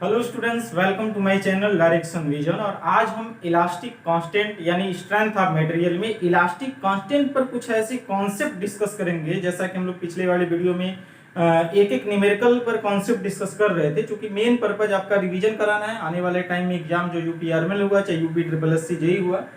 Hello students, welcome to my channel direction vision. और आज हम इलास्टिक कांस्टेंट यानी स्ट्रेंथ ऑफ मटेरियल में इलास्टिक कांस्टेंट पर कुछ ऐसे कॉन्सेप्ट डिस्कस करेंगे। जैसा कि हम लोग पिछले वाले वीडियो में एक एक न्यूमेरिकल पर कॉन्सेप्ट डिस्कस कर रहे थे, क्योंकि मेन पर्पज आपका रिवीजन कराना है। आने वाले टाइम में एग्जाम जो यूपी आर्मल हुआ चाहे यूपी ट्रिपल एससी जेई हुआ,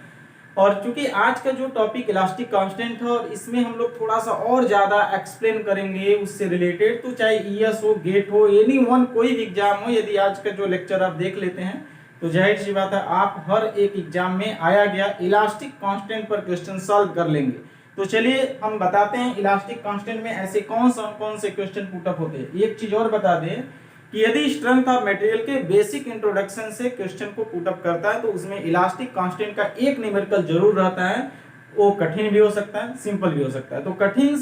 और चूंकि आज का जो टॉपिक इलास्टिक कांस्टेंट है और इसमें हम लोग थोड़ा सा और ज्यादा एक्सप्लेन करेंगे उससे रिलेटेड, तो चाहे ईएस हो, गेट हो, एनी वन कोई भी एग्जाम हो, यदि आज का जो लेक्चर आप देख लेते हैं तो जाहिर सी बात है आप हर एक एग्जाम में आया गया इलास्टिक कांस्टेंट पर क्वेश्चन सॉल्व कर लेंगे। तो चलिए हम बताते हैं इलास्टिक कांस्टेंट में ऐसे कौन से क्वेश्चन पुटअप होते हैं। एक चीज और बता दें कि यदि स्ट्रेंथ ऑफ मटेरियल के बेसिक इंट्रोडक्शन से क्वेश्चन को पुटअप करता है तो उसमें इलास्टिक कांस्टेंट का एक न्यूमेरिकल जरूर रहता है। वो कठिन भी हो सकता है, सिंपल भी हो सकता है। तो कठिन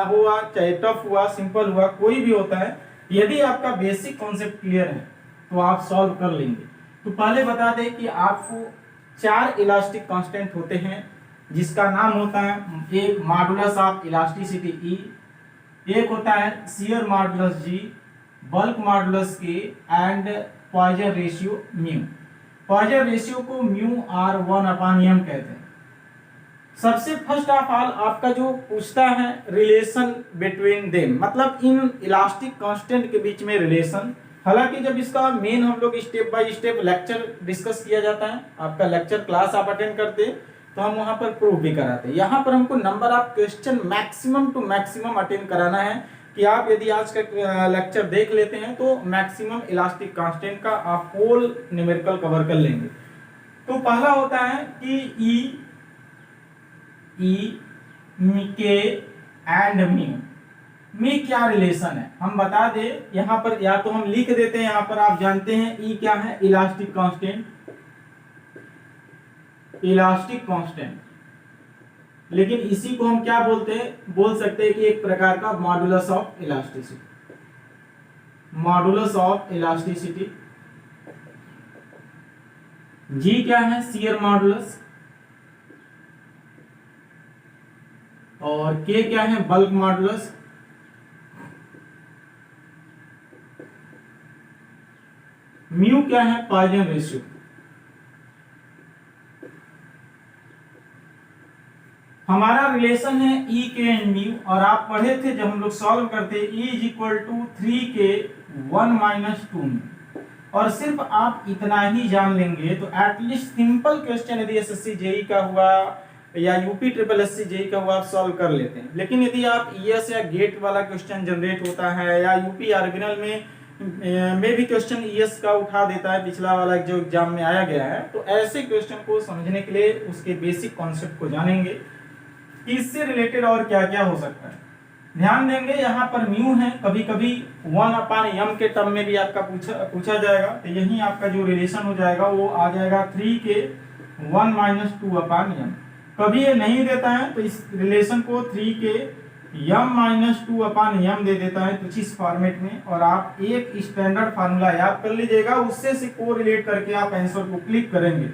हुआ चाहे टफ हुआ, सिंपल हुआ, कोई भी होता है, यदि आपका बेसिक कॉन्सेप्ट क्लियर है तो आप सॉल्व कर लेंगे। तो पहले बता दें कि आपको 4 इलास्टिक कांस्टेंट होते हैं, जिसका नाम होता है एक मॉडुलस ऑफ इलास्टिसिटी ई, एक होता है शियर मॉडुलस जी, बल्क मॉडुलस के and Poisson ratio mu. Poisson ratio को म्यू आर 1/m कहते हैं। सबसे फर्स्ट ऑफ ऑल आपका जो पूछता है रिलेशन बिटवीन देम, मतलब इन इलास्टिक कांस्टेंट के बीच में रिलेशन। हालांकि जब इसका मेन हम लोग step by step lecture discuss किया जाता है, आपका लेक्चर क्लास आप अटेंड करते हैं तो हम वहां पर प्रूव भी कराते हैं। यहाँ पर हमको number of question maximum to maximum attend कराना है कि आप यदि आज का लेक्चर देख लेते हैं तो मैक्सिमम इलास्टिक कांस्टेंट का आप होल न्यूमेरिकल कवर कर लेंगे। तो पहला होता है कि ई के एंड म्यू में क्या रिलेशन है, हम बता दें। यहाँ पर या तो हम लिख देते हैं, यहाँ पर आप जानते हैं ई क्या है, इलास्टिक कांस्टेंट, इलास्टिक कांस्टेंट। लेकिन इसी को हम क्या बोलते हैं, बोल सकते हैं कि एक प्रकार का modulus of elasticity, modulus of elasticity. G क्या है, शियर मॉडुलस, और के क्या है, बल्क मॉडुलस, म्यू क्या है, पॉइजन रेशियो। हमारा रिलेशन है ई के एंड म्यू, और आप पढ़े थे जब हम लोग सॉल्व करते ई इज इक्वल टू 3k 1 - 2 में। और सिर्फ आप इतना ही जान लेंगे तो एटलीस्ट सिंपल क्वेश्चन यदि एसएससी जेई का हुआ या यूपी ट्रिपल एससी जेई का हुआ आप सॉल्व कर लेते हैं। लेकिन यदि आप ईएस या गेट वाला क्वेश्चन जनरेट होता है या यूपी आर्बिनल में भी क्वेश्चन ईएस का उठा देता है, पिछला वाला जो एग्जाम में आया गया है, तो ऐसे क्वेश्चन को समझने के लिए उसके बेसिक कॉन्सेप्ट को जानेंगे। इससे रिलेटेड और क्या क्या हो सकता है ध्यान देंगे। यहाँ पर म्यू है, कभी कभी 1/m के टर्म में भी आपका पूछा जाएगा, तो यही आपका जो रिलेशन हो जाएगा वो आ जाएगा 3k 1 - 2/m। कभी ये नहीं देता है तो इस रिलेशन को 3k m - 2/m दे देता है कुछ इस फॉर्मेट में, और आप एक स्टैंडर्ड फार्मूला याद कर लीजिएगा, उससे से कोरिलेट करके आप आंसर को क्लिक करेंगे।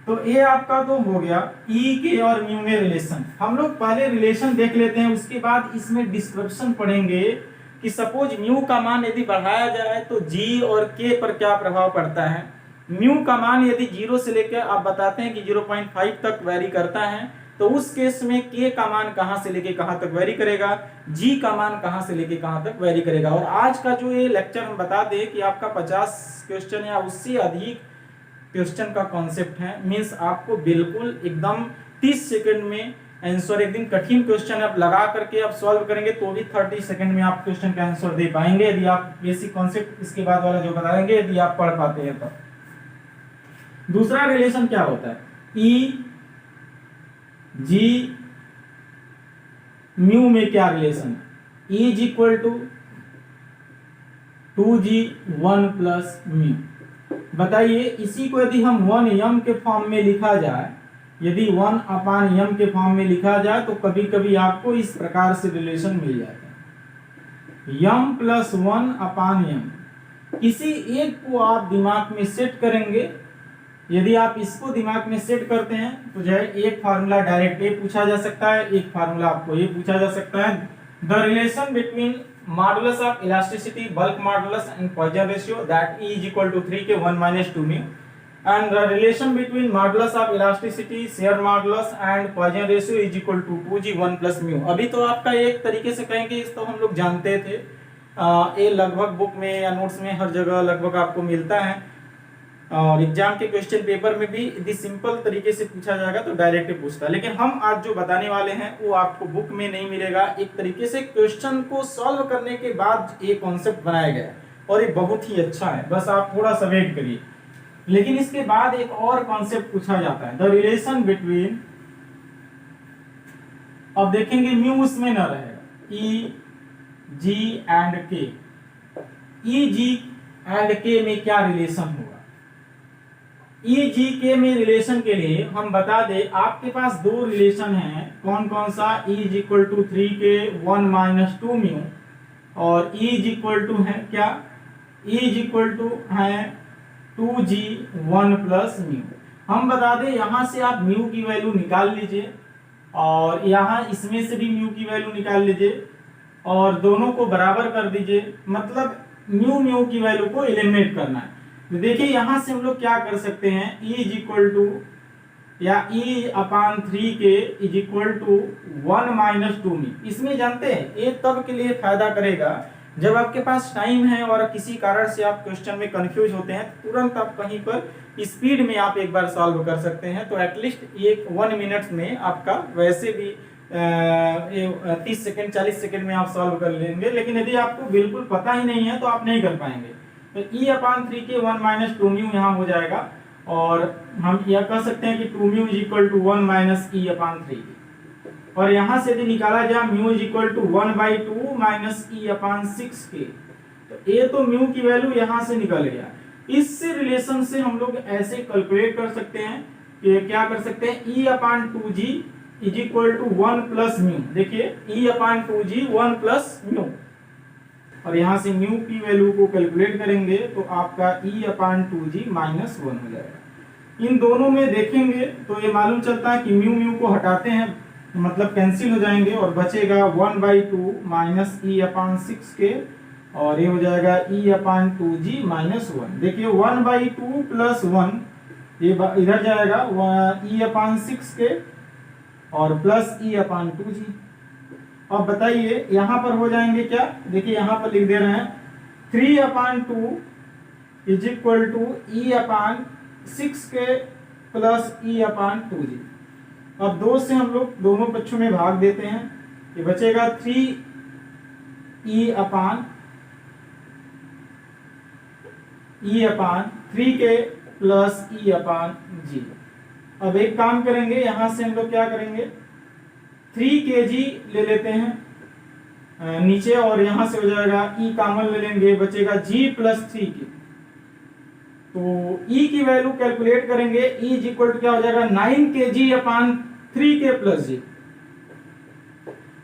तो ये आपका तो हो गया ई के और म्यू में रिलेशन। हम लोग पहले रिलेशन देख लेते हैं, उसके बाद इसमें डिस्क्रिप्शन पढ़ेंगे कि सपोज म्यू का मान यदि बढ़ाया जाए तो जी और के पर क्या प्रभाव पड़ता है। म्यू का मान यदि 0 से लेकर आप बताते हैं कि 0.5 तक वेरी करता है, तो उस केस में के का मान कहां से लेके कहां तक वेरी करेगा, जी का मान कहां से लेके कहां तक वेरी करेगा। और आज का जो ये लेक्चर हम बता दें कि आपका 50 क्वेश्चन या उससे अधिक क्वेश्चन का कॉन्सेप्ट है, मींस आपको बिल्कुल एकदम 30 सेकंड में आंसर, एक दिन कठिन क्वेश्चन आप लगा करके आप सॉल्व करेंगे तो भी 30 सेकंड में आप क्वेश्चन का आंसर दे पाएंगे, यदि आप बेसिक कॉन्सेप्ट इसके बाद वाला जो बताएंगे यदि आप पढ़ पाते हैं तो। दूसरा रिलेशन क्या होता है, ई जी म्यू में क्या रिलेशन है, E is equal to 2g 1 + mu. बताइए इसी को यदि हम 1m के फॉर्म में लिखा जाए, यदि 1/m के फॉर्म में लिखा जाए तो कभी कभी आपको इस प्रकार से रिलेशन मिल जाता है, m + 1/m। किसी एक को आप दिमाग में सेट करेंगे, यदि आप इसको दिमाग में सेट करते हैं तो जो है एक फार्मूला डायरेक्ट ये पूछा जा सकता है, एक फार्मूला आपको ये पूछा जा सकता है। The relation between modulus of elasticity, bulk modulus and Poisson ratio that E is equal to 3 के 1 minus 2 mu, and the relation between modulus of elasticity, shear modulus and Poisson ratio is equal to 2g 1 plus mu। अभी तो आपका एक तरीके से कहेंगे इस तो हम लोग जानते थे, ये लगभग बुक में या नोट्स में हर जगह लगभग आपको मिलता है, और एग्जाम के क्वेश्चन पेपर में भी यदि सिंपल तरीके से पूछा जाएगा तो डायरेक्ट पूछता है। लेकिन हम आज जो बताने वाले हैं वो आपको बुक में नहीं मिलेगा, एक तरीके से क्वेश्चन को सॉल्व करने के बाद ये कॉन्सेप्ट बनाया गया है और ये बहुत ही अच्छा है, बस आप थोड़ा सा वेट करिए। लेकिन इसके बाद एक और कॉन्सेप्ट पूछा जाता है, द रिलेशन बिटवीन, अब देखेंगे म्यू उसमें न रहेगा, ई जी एंड के, ई जी एंड के में क्या रिलेशन होगा। ई जी के में रिलेशन के लिए हम बता दें आपके पास दो रिलेशन हैं, कौन कौन सा, E इज इक्वल टू 3 के 1 माइनस 2 म्यू, और E इज इक्वल टू है क्या, E इज इक्वल टू है 2g 1 प्लस म्यू। हम बता दें यहाँ से आप म्यू की वैल्यू निकाल लीजिए और यहाँ इसमें से भी म्यू की वैल्यू निकाल लीजिए और दोनों को बराबर कर दीजिए, मतलब म्यू म्यू की वैल्यू को एलिमिनेट करना है। तो देखिए यहाँ से हम लोग क्या कर सकते हैं, E इज इक्वल टू या E अपान 3 के is equal to 1 minus 2 mu. इसमें जानते हैं ये तब के लिए फायदा करेगा जब आपके पास टाइम है और किसी कारण से आप क्वेश्चन में कंफ्यूज होते हैं, तुरंत आप कहीं पर स्पीड में आप एक बार सॉल्व कर सकते हैं। तो एटलीस्ट एक 1 मिनट में आपका वैसे भी 30 सेकंड 40 सेकंड में आप सॉल्व कर लेंगे। लेकिन यदि आपको बिल्कुल पता ही नहीं है तो आप नहीं कर पाएंगे। तो E अपान 3 के 1 माइनस 2 म्यू यहाँ हो जाएगा और हम यह कह सकते हैं कि 2 mu is equal to 1 minus E upon 3, और यहाँ से यदि निकाला जाए mu is equal to 1/2 minus E upon 6 के, तो ये तो म्यू की वैल्यू यहाँ से निकल गया। इस रिलेशन से हम लोग ऐसे कैलकुलेट कर सकते हैं कि क्या कर सकते हैं, E upon 2g is equal to 1 plus mu. देखिए E upon 2g 1 plus mu, और यहाँ से म्यू की वैल्यू को कैलकुलेट करेंगे तो आपका E अपान 2g माइनस 1 हो जाएगा। इन दोनों में देखेंगे तो ये मालूम चलता है कि म्यू म्यू को हटाते हैं मतलब कैंसिल हो जाएंगे और बचेगा 1/2 माइनस E अपान 6 के, और ये हो जाएगा E अपान 2g माइनस 1। देखिए 1/2 प्लस 1 ये इधर जाएगा E अपान 6 के और प्लस E अपान 2g। अब बताइए यहाँ पर हो जाएंगे क्या, देखिए यहाँ पर लिख दे रहे हैं 3 अपान 2 is equal to E upon 6 के प्लस E अपान 2g। अब 2 से हम लोग दोनों पक्षों में भाग देते हैं, ये बचेगा 3 अपान 3 के प्लस E अपान g। अब एक काम करेंगे, यहां से हम लोग क्या करेंगे 3 kg ले लेते हैं नीचे, और यहां से हो जाएगा E कॉमन ले लेंगे, बचेगा g प्लस 3 के। तो E की वैल्यू कैलकुलेट करेंगे, E इज इक्वल टू क्या हो जाएगा 9 kg अपान 3 के प्लस g।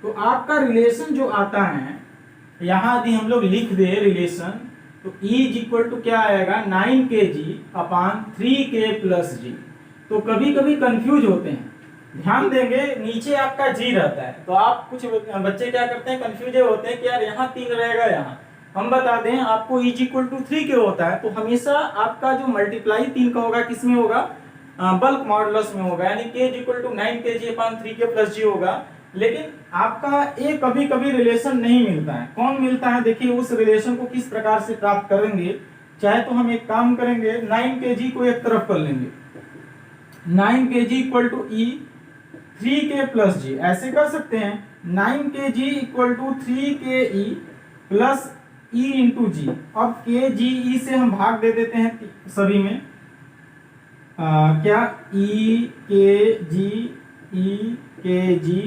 तो आपका रिलेशन जो आता है यहाँ यदि हम लोग लिख दे रिलेशन, तो E इज इक्वल टू क्या आएगा 9 kg अपान 3 के प्लस g। तो कभी कभी कंफ्यूज होते हैं, ध्यान देंगे नीचे आपका g रहता है, तो आप कुछ बच्चे क्या करते हैं कंफ्यूज होते हैं कि यार यहाँ 3 रहेगा, यहाँ हम बता दें आपको E इक्वल टू 3 के होता है, तो हमेशा आपका जो मल्टीप्लाई 3 का होगा किसमें होगा, बल्क मॉडुलस में होगा, यानी k इक्वल टू 9 kg अपान 3 के प्लस g होगा। लेकिन आपका ये कभी कभी रिलेशन नहीं मिलता है, कौन मिलता है, देखिए उस रिलेशन को किस प्रकार से प्राप्त करेंगे। चाहे तो हम एक काम करेंगे 9 kg को एक तरफ कर लेंगे, 9 kg इक्वल टू E 3 के प्लस g, ऐसे कर सकते हैं 9 kg इक्वल टू 3 के E प्लस E इंटू जी। अब kg E से हम भाग दे देते हैं सभी में, क्या E के जी E के जी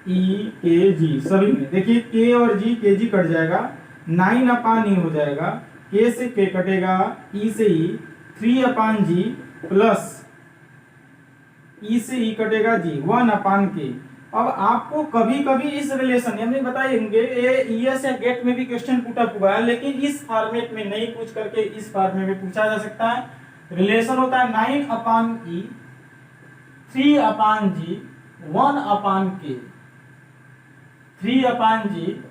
E के जी सभी में, देखिए k और g के जी कट जाएगा, 9 अपान E हो जाएगा, k से k कटेगा, E से E 3 अपान g प्लस E से E कटेगा g 1 अपान k। अब आपको कभी कभी इस रिलेशन यानी बताएंगे ये ES या गेट में भी क्वेश्चन पुटअप हुआ है, लेकिन इस फॉर्मेट में नहीं पूछ करके इस फॉर्मेट में पूछा जा सकता है। रिलेशन होता है 9 अपान E 3 अपान g 1 अपान k, 3 अपान g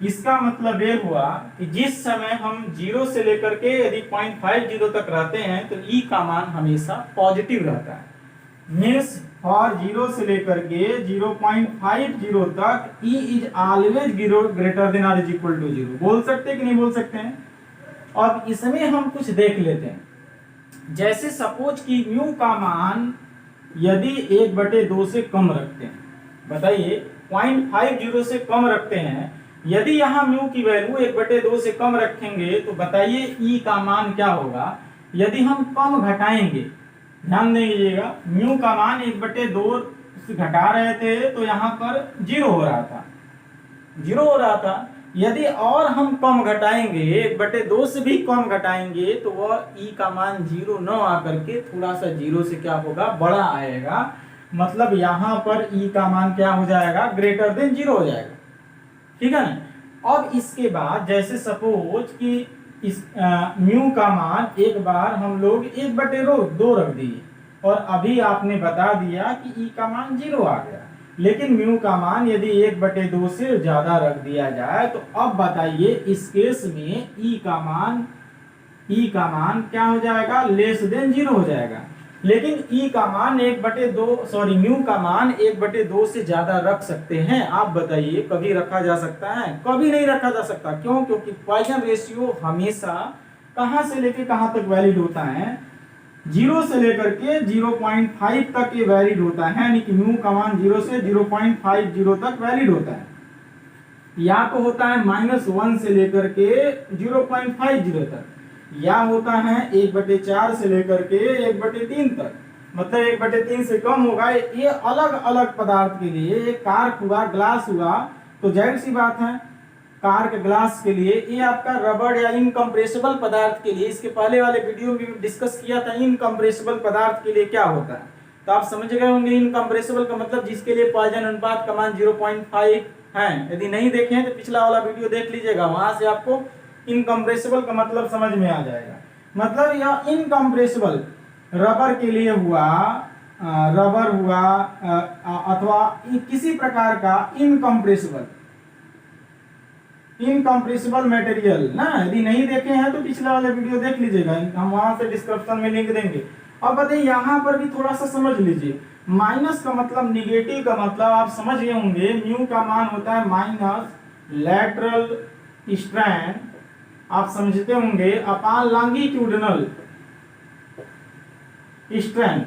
इसका मतलब ये हुआ कि जिस समय हम 0 से लेकर के यदि 0.50 तक रहते हैं तो ई का मान हमेशा पॉजिटिव रहता है। मीन्स फॉर 0 से लेकर के 0.50 तक E is always greater then और इज इक्वल टू 0। बोल सकते हैं कि नहीं बोल सकते हैं? अब इसमें हम कुछ देख लेते हैं। जैसे सपोज कि म्यू का मान यदि 1/2 से कम रखते हैं, बताइए 0.50 से कम रखते हैं, यदि यहाँ म्यू की वैल्यू 1/2 से कम रखेंगे तो बताइए ई का मान क्या होगा? यदि हम कम घटाएंगे, ध्यान दीजिएगा, म्यू का मान 1/2 से घटा रहे थे तो यहाँ पर 0 हो रहा था, 0 हो रहा था। यदि और हम कम घटाएंगे, 1/2 से भी कम घटाएंगे तो वह ई का मान 0 न आकर के थोड़ा सा 0 से क्या होगा, बड़ा आएगा। मतलब यहाँ पर ई का मान क्या हो जाएगा, ग्रेटर देन 0 हो जाएगा। ठीक है ना? अब इसके बाद जैसे सपोज कि इस म्यू का मान एक बार हम लोग 1/2 रख दिए और अभी आपने बता दिया कि ई का मान 0 आ गया, लेकिन म्यू का मान यदि 1/2 से ज्यादा रख दिया जाए तो अब बताइए इस केस में ई का मान क्या हो जाएगा, लेस देन 0 हो जाएगा। लेकिन ई का मान 1/2 म्यू का मान 1/2 से ज्यादा रख सकते हैं? आप बताइए, कभी रखा जा सकता है? कभी नहीं रखा जा सकता। क्यों? क्योंकि पॉइजन रेशियो हमेशा कहां से लेके कहां तक वैलिड होता है, 0 से लेकर के 0.5 तक ये वैलिड होता है, यानी कि म्यू का मान 0 से 0.50 तक वैलिड होता है। या तो होता है -1 से लेकर के 0.50 तक, या होता है 1/4 से लेकर के 1/3 तक, मतलब 1/3 से कम होगा। ये अलग अलग पदार्थ के लिए, ये कार्क हुआ, ग्लास हुआ, तो जाहिर सी बात है कार्क ग्लास के लिए, ये आपका रबड़ या इनकम्प्रेसिबल पदार्थ के लिए, इसके पहले वाले वीडियो में डिस्कस किया था इनकम्प्रेसिबल पदार्थ के लिए क्या होता है, तो आप समझ गए होंगे। इनकम्प्रेसिबल का मतलब जिसके लिए पॉइजन अनुपात का मान 0.5 है। यदि नहीं देखे हैं तो पिछला वाला वीडियो देख लीजिएगा, वहां से आपको इनकम्प्रेसिबल का मतलब समझ में आ जाएगा। मतलब यह इनकम्प्रेसिबल रबर के लिए हुआ, रबर हुआ अथवा किसी प्रकार का इनकम्प्रेसिबल मटेरियल ना, यदि नहीं देखे हैं तो पिछला वाला वीडियो देख लीजिएगा, हम वहां से डिस्क्रिप्शन में लिंक देंगे। अब बताइए यहाँ पर भी थोड़ा सा समझ लीजिए। माइनस का मतलब, निगेटिव का मतलब आप समझ गए होंगे। म्यू का मान होता है माइनस लैटरल स्ट्रैंड, आप समझते होंगे, अपान लॉन्गिट्यूडिनल स्ट्रैंड।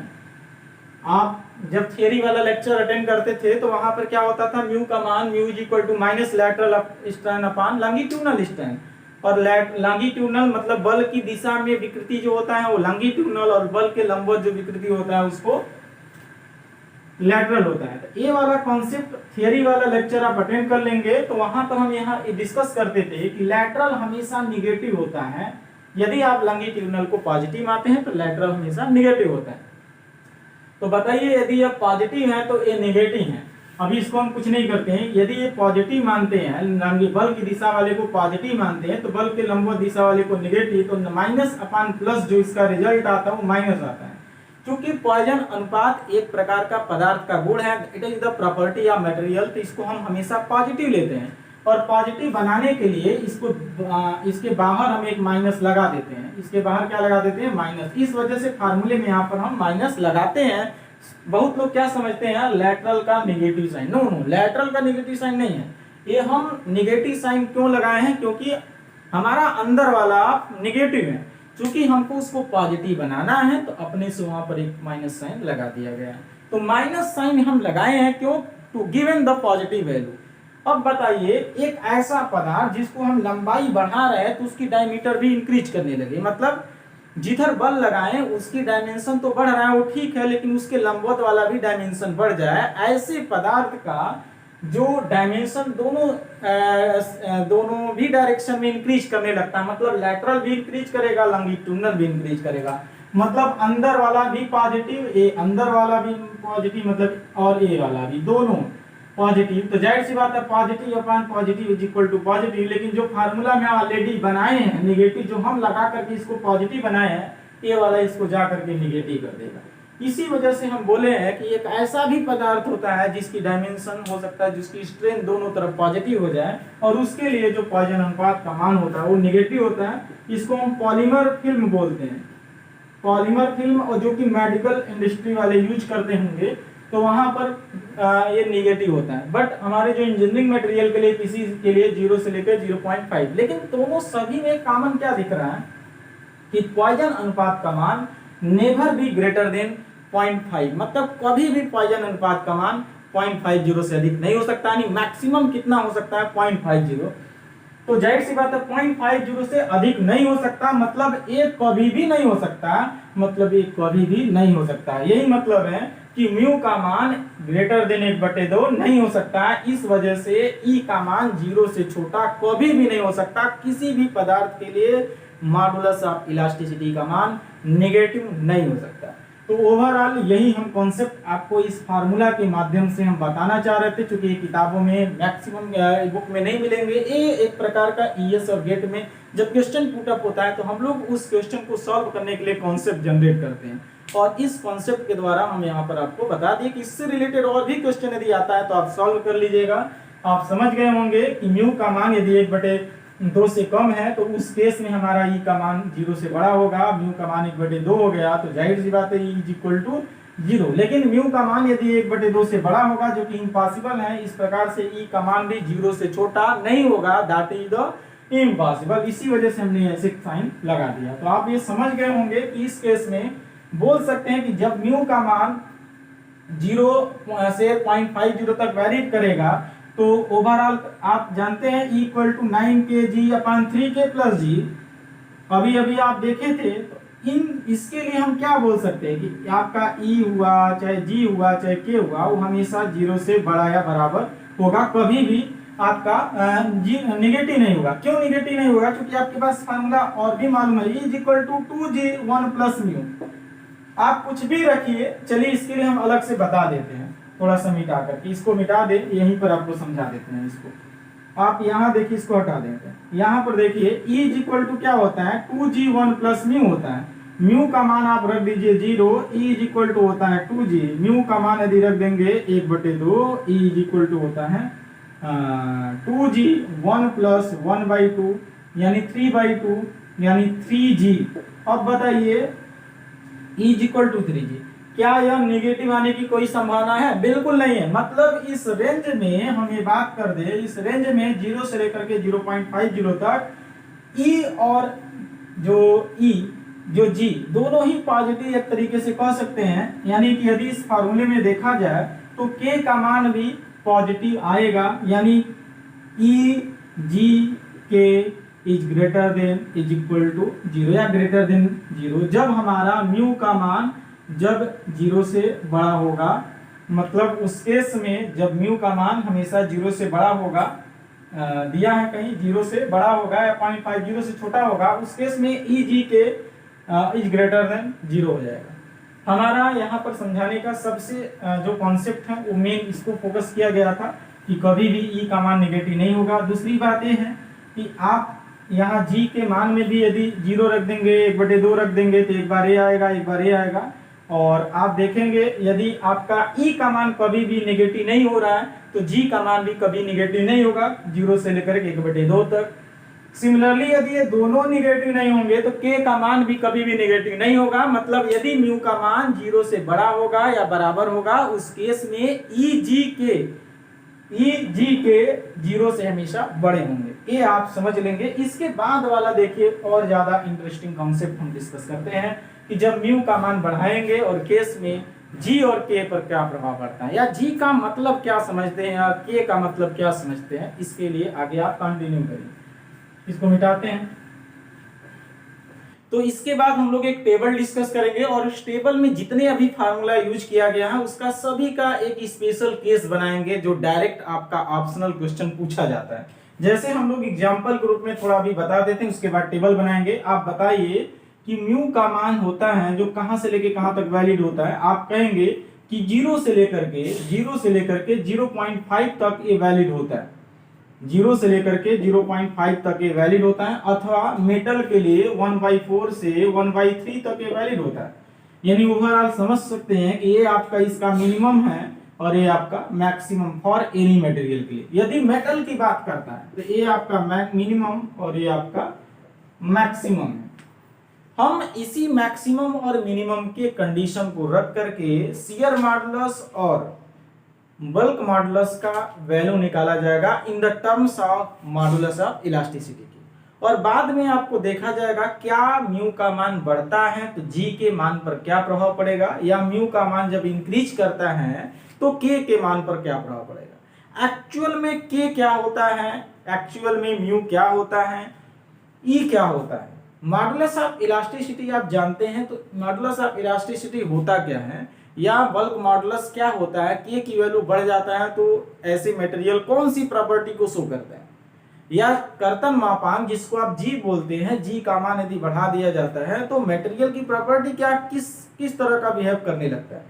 आप जब थियरी वाला लेक्चर अटेंड करते थे तो वहां पर क्या होता था, म्यू का मान mu is equal to minus lateral strand upon longitudinal strand. और लॉन्गिट्यूडिनल मतलब बल की दिशा में विकृति जो होता है वो लॉन्गिट्यूडिनल, और बल के लंबवत जो विकृति होता है उसको लैटरल होता है। तो ये वाला कॉन्सेप्ट थियरी वाला लेक्चर आप अटेंड कर लेंगे तो वहां पर हम यहाँ डिस्कस करते थे कि लैटरल हमेशा निगेटिव होता है। यदि आप लॉन्गिट्यूडिनल को पॉजिटिव मानते हैं तो लैटरल हमेशा निगेटिव होता है। तो बताइए यदि ये पॉजिटिव है तो ये नेगेटिव है। अभी इसको हम कुछ नहीं करते हैं। यदि ये पॉजिटिव मानते हैं, बल की दिशा वाले को पॉजिटिव मानते हैं, तो बल के लंबवत दिशा वाले को नेगेटिव, तो माइनस अपान प्लस जो इसका रिजल्ट आता है वो माइनस आता है। क्योंकि पॉइजन अनुपात एक प्रकार का पदार्थ का गुण है, it is the property of material, तो इसको हम हमेशा पॉजिटिव लेते हैं। और पॉजिटिव बनाने के लिए इसके बाहर हम एक माइनस लगा देते हैं। इसके बाहर क्या लगा देते हैं, माइनस। इस वजह से फार्मूले में यहाँ पर हम माइनस लगाते हैं। बहुत लोग क्या समझते हैं, लैटरल का निगेटिव साइन। नो, लैटरल का निगेटिव साइन नहीं है। ये हम निगेटिव साइन क्यों लगाए हैं, क्योंकि हमारा अंदर वाला निगेटिव है, चूंकि हमको उसको पॉजिटिव बनाना है तो अपने से वहां पर एक माइनस साइन लगा दिया गया है। तो माइनस साइन हम लगाए हैं क्यों, to given the positive value. अब बताइए एक ऐसा पदार्थ जिसको हम लंबाई बढ़ा रहे हैं तो उसकी डायमीटर भी इंक्रीज करने लगे, मतलब जिधर बल लगाएं उसकी डायमेंशन तो बढ़ रहा है वो ठीक है, लेकिन उसके लंबवत वाला भी डायमेंशन बढ़ जाए। ऐसे पदार्थ का जो डायमेंशन दोनों भी डायरेक्शन में इंक्रीज करने लगता है, मतलब लैटरल भी इंक्रीज करेगा, लॉन्गिट्यूडिनल भी इंक्रीज करेगा। मतलब अंदर वाला भी पॉजिटिव, ए अंदर वाला भी पॉजिटिव, मतलब और ए वाला भी, दोनों पॉजिटिव। तो जाहिर सी बात है positive upon positive is equal to positive. लेकिन जो फार्मूला में ऑलरेडी बनाए हैं निगेटिव, जो हम लगा करके इसको पॉजिटिव बनाए हैं, ये वाला इसको जा करके निगेटिव कर देगा। इसी वजह से हम बोले हैं कि एक ऐसा भी पदार्थ होता है जिसकी डायमेंशन हो सकता है, जिसकी स्ट्रेंथ दोनों तरफ पॉजिटिव हो जाए और उसके लिए जो पॉइजन अनुपात का मान होता है वो निगेटिव होता है। इसको हम पॉलीमर फिल्म बोलते हैं, पॉलीमर फिल्म, और जो कि मेडिकल इंडस्ट्री वाले यूज करते होंगे तो वहां पर ये निगेटिव होता है। बट हमारे जो इंजीनियरिंग मटेरियल के लिए किसी के लिए 0 से लेकर 0.5, लेकिन दोनों सभी में कॉमन क्या दिख रहा है कि पॉइजन अनुपात का मान नेवर बी ग्रेटर देन 0.5, मतलब कभी भी पॉइजन अनुपात का मान 0.50 से अधिक नहीं हो सकता, यानी मैक्सिमम कितना हो सकता है 0.50। तो जाहिर सी बात है 0.50 से अधिक नहीं हो सकता, मतलब एक कभी भी नहीं हो सकता, मतलब एक कभी भी नहीं हो सकता। यही मतलब है कि म्यू का मान ग्रेटर देन 1/2 नहीं हो सकता। इस वजह से ई का मान 0 से छोटा कभी भी नहीं हो सकता। किसी भी पदार्थ के लिए मॉडुलस ऑफ इलास्टिसिटी का मान नेगेटिव नहीं हो सकता। तो ओवरऑल यही हम कॉन्सेप्ट आपको इस फार्मूला के माध्यम से हम बताना चाह रहे थे, क्योंकि किताबों में मैक्सिमम बुक में नहीं मिलेंगे। ये एक प्रकार का ईएस और गेट में जब क्वेश्चन पुट अप होता है तो हम लोग उस क्वेश्चन को सॉल्व करने के लिए कॉन्सेप्ट जनरेट करते हैं, और इस कॉन्सेप्ट के द्वारा हम यहाँ पर आपको बता दिए कि इससे रिलेटेड और भी क्वेश्चन यदि आता है तो आप सॉल्व कर लीजिएगा। आप समझ गए होंगे कि म्यू का मान यदि 1/2 से कम है तो उस केस में हमारा ई का मान 0 से बड़ा होगा। म्यू का मान 1/2 हो गया तो जाहिर सी बात है ई इज इक्वल टू 0। लेकिन म्यू का मान यदि 1/2 से बड़ा होगा, जो कि इम्पॉसिबल है, इस प्रकार से ई का मान भी 0 से छोटा नहीं होगा, दैट इज द इम्पॉसिबल। इसी वजह से हमने ऐसे साइन लगा दिया। तो आप ये समझ गए होंगे कि इस केस में बोल सकते हैं कि जब म्यू का मान 0 से 0.50 तक वैरी करेगा तो ओवरऑल आप जानते हैं इक्वल टू 9kg/3k + g। अभी अभी आप देखे थे तो इसके लिए हम क्या बोल सकते हैं कि आपका ई हुआ चाहे जी हुआ चाहे के हुआ, वो हमेशा 0 से बड़ा या बराबर होगा, कभी भी आपका जी निगेटिव नहीं होगा। क्यों निगेटिव नहीं होगा? क्योंकि आपके पास फार्मूला और भी मालूम है, E equal to 2g1 + mu. आप कुछ भी रखिए, चलिए इसके लिए हम अलग से बता देते हैं, थोड़ा सा मिटा करके इसको मिटा दे, यहीं पर आपको समझा देते हैं। इसको आप यहाँ देखिए, इसको हटा देते हैं। यहाँ पर देखिए ई इज इक्वल टू क्या होता है 2g1 + म्यू होता है। म्यू का मान आप रख दीजिए 0, ई इज इक्वल टू होता है 2g। म्यू का मान यदि रख देंगे 1/2, ई इज इक्वल टू होता है 2g1 + 1/2 यानी 3/2 यानी 3g। अब बताइए ई इज इक्वल टू 3g, क्या यह निगेटिव आने की कोई संभावना है? बिल्कुल नहीं है। मतलब इस रेंज में हम ये बात कर दे, इस रेंज में 0 से लेकर के 0.50 तक ई और जो जी दोनों ही पॉजिटिव एक तरीके से कह सकते हैं। यानी कि यदि इस फार्मूले में देखा जाए तो के का मान भी पॉजिटिव आएगा, यानी ई जी के is greater than is equal to 0 या ग्रेटर देन 0 जब हमारा म्यू का मान जब 0 से बड़ा होगा। मतलब उस केस में जब म्यू का मान हमेशा 0 से बड़ा होगा, दिया है कहीं 0 से बड़ा होगा या 0.50 से छोटा होगा, उस केस में ई जी के इज ग्रेटर देन 0 हो जाएगा। हमारा यहाँ पर समझाने का सबसे जो कॉन्सेप्ट है वो मेन इसको फोकस किया गया था कि कभी भी ई का मान निगेटिव नहीं होगा। दूसरी बात ये है कि आप यहाँ जी के मान में भी यदि 0 रख देंगे, 1/2 रख देंगे तो एक बार ये आएगा, एक बार ये आएगा। और आप देखेंगे यदि आपका ई का मान कभी भी नेगेटिव नहीं हो रहा है तो जी का मान भी कभी नेगेटिव नहीं होगा 0 से लेकर 1/2 तक। सिमिलरली यदि ये दोनों नेगेटिव नहीं होंगे तो के का मान भी कभी भी नेगेटिव नहीं होगा। मतलब यदि म्यू का मान 0 से बड़ा होगा या बराबर होगा, उस केस में ई जी के 0 से हमेशा बड़े होंगे। ये आप समझ लेंगे। इसके बाद वाला देखिए और ज्यादा इंटरेस्टिंग कॉन्सेप्ट हम डिस्कस करते हैं कि जब म्यू का मान बढ़ाएंगे और केस में जी और के पर क्या प्रभाव पड़ता है, या जी का मतलब क्या समझते हैं या के का मतलब क्या समझते हैं। इसके लिए आगे आप कंटिन्यू करिए। इसको मिटाते हैं। तो इसके बाद हम लोग एक टेबल डिस्कस करेंगे और उस टेबल में जितने अभी फार्मूला यूज किया गया है उसका सभी का एक स्पेशल केस बनाएंगे जो डायरेक्ट आपका ऑप्शनल क्वेश्चन पूछा जाता है। जैसे हम लोग एग्जांपल के रूप में थोड़ा अभी बता देते हैं, उसके बाद टेबल बनाएंगे। आप बताइए कि म्यू का मान होता है जो कहां से लेके कहां तक वैलिड होता है। आप कहेंगे कि 0 से लेकर के 0.5 तक ये वैलिड होता है। 0 से लेकर के 0.5 तक ये वैलिड होता है, अथवा मेटल के लिए 1/4 से 1/3 तक ये वैलिड होता है। यानी ओवरऑल समझ सकते हैं कि ये आपका इसका मिनिमम है और ये आपका मैक्सिमम फॉर एनी मटेरियल के लिए। यदि मेटल की बात करता है तो ये आपका मिनिमम और ये आपका मैक्सिमम है। हम इसी मैक्सिमम और मिनिमम के कंडीशन को रख करके शियर मॉडुलस और बल्क मॉडुलस का वैल्यू निकाला जाएगा in the terms of modulus of elasticity की, और बाद में आपको देखा जाएगा क्या म्यू का मान बढ़ता है तो जी के मान पर क्या प्रभाव पड़ेगा, या म्यू का मान जब इंक्रीज करता है तो के मान पर क्या प्रभाव पड़ेगा। एक्चुअल में के क्या होता है, एक्चुअल में म्यू क्या होता है, ई क्या होता है। मॉडुलस ऑफ इलास्टिसिटी आप जानते हैं, तो मॉडुलस ऑफ इलास्टिसिटी होता क्या है या बल्क मॉडुलस क्या होता है। के की वैल्यू बढ़ जाता है तो ऐसे मटेरियल कौन सी प्रॉपर्टी को शो करता है, या कर्तन मापांक जिसको आप जी बोलते हैं, जी का मान यदि बढ़ा दिया जाता है तो मटेरियल की प्रॉपर्टी क्या किस तरह का बिहेव करने लगता है।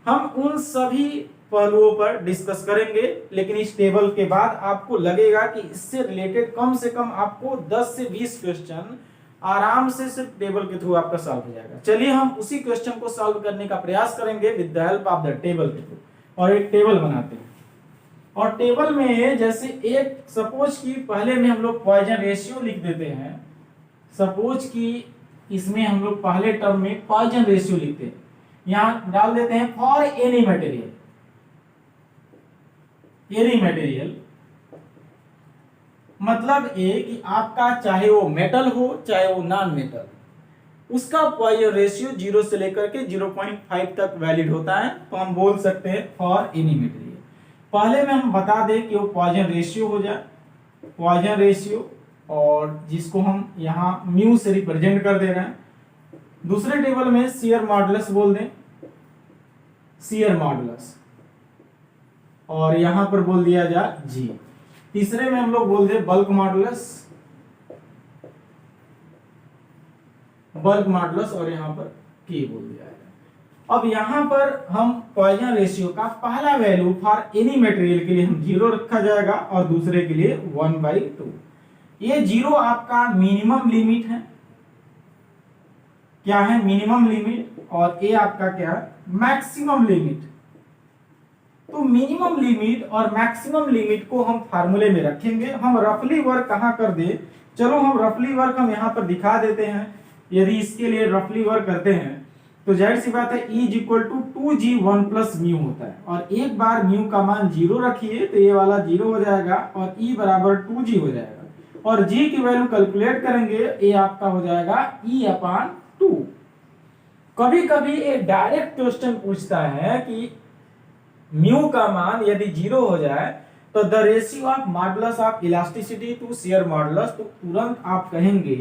हम उन सभी पहलुओं पर डिस्कस करेंगे, लेकिन इस टेबल के बाद आपको लगेगा कि इससे रिलेटेड कम से कम आपको 10 से 20 क्वेश्चन आराम से सिर्फ टेबल के थ्रू आपका सॉल्व हो जाएगा। चलिए हम उसी क्वेश्चन को सॉल्व करने का प्रयास करेंगे with the help of the table के थ्रू, और एक टेबल बनाते हैं। और टेबल में जैसे एक सपोज की पहले में हम लोग पॉइजन रेशियो लिख देते हैं, सपोज की इसमें हम लोग पहले टर्म में पॉइजन रेशियो लिखते हैं, यहां डाल देते हैं for any material. Any material मतलब ये कि आपका चाहे वो मेटल हो चाहे वो नॉन मेटल, उसका पॉइजन रेशियो 0 से लेकर के 0.5 तक वैलिड होता है, तो हम बोल सकते हैं फॉर एनी मटेरियल। पहले में हम बता दें कि वो पॉइजन रेशियो हो जाए, पॉइजन रेशियो, और जिसको हम यहाँ म्यू से रिप्रेजेंट कर दे रहे हैं। दूसरे टेबल में शियर मॉडुलस बोल दें, शियर मॉडुलस, और यहां पर बोल दिया जाए जी। तीसरे में हम लोग बोल दें बल्क मॉडुलस, बल्क मॉडुलस, और यहां पर के बोल दिया जाए। अब यहां पर हम पॉइजन रेशियो का पहला वैल्यू फॉर एनी मटेरियल के लिए हम 0 रखा जाएगा और दूसरे के लिए 1/2। ये 0 आपका मिनिमम लिमिट है, क्या है मिनिमम लिमिट, और ये आपका क्या है मैक्सिमम लिमिट। तो मिनिमम लिमिट और मैक्सिमम लिमिट को हम फार्मूले में रखेंगे। हम रफली वर्क कहां कर दे, चलो हम रफली वर्क हम यहां पर दिखा देते हैं। यदि इसके लिए रफली वर्क करते हैं तो जाहिर सी बात है E = 2G1 + म्यू होता है, और एक बार म्यू का मान 0 रखिए तो ये वाला 0 हो जाएगा और E = 2G हो जाएगा, और G की वैल्यू कैलकुलेट करेंगे, ये आपका हो जाएगा E/2। कभी कभी एक डायरेक्ट क्वेश्चन पूछता है कि म्यू का मान यदि 0 हो जाए तो the ratio of modulus of elasticity to shear modulus, तो तुरंत आप कहेंगे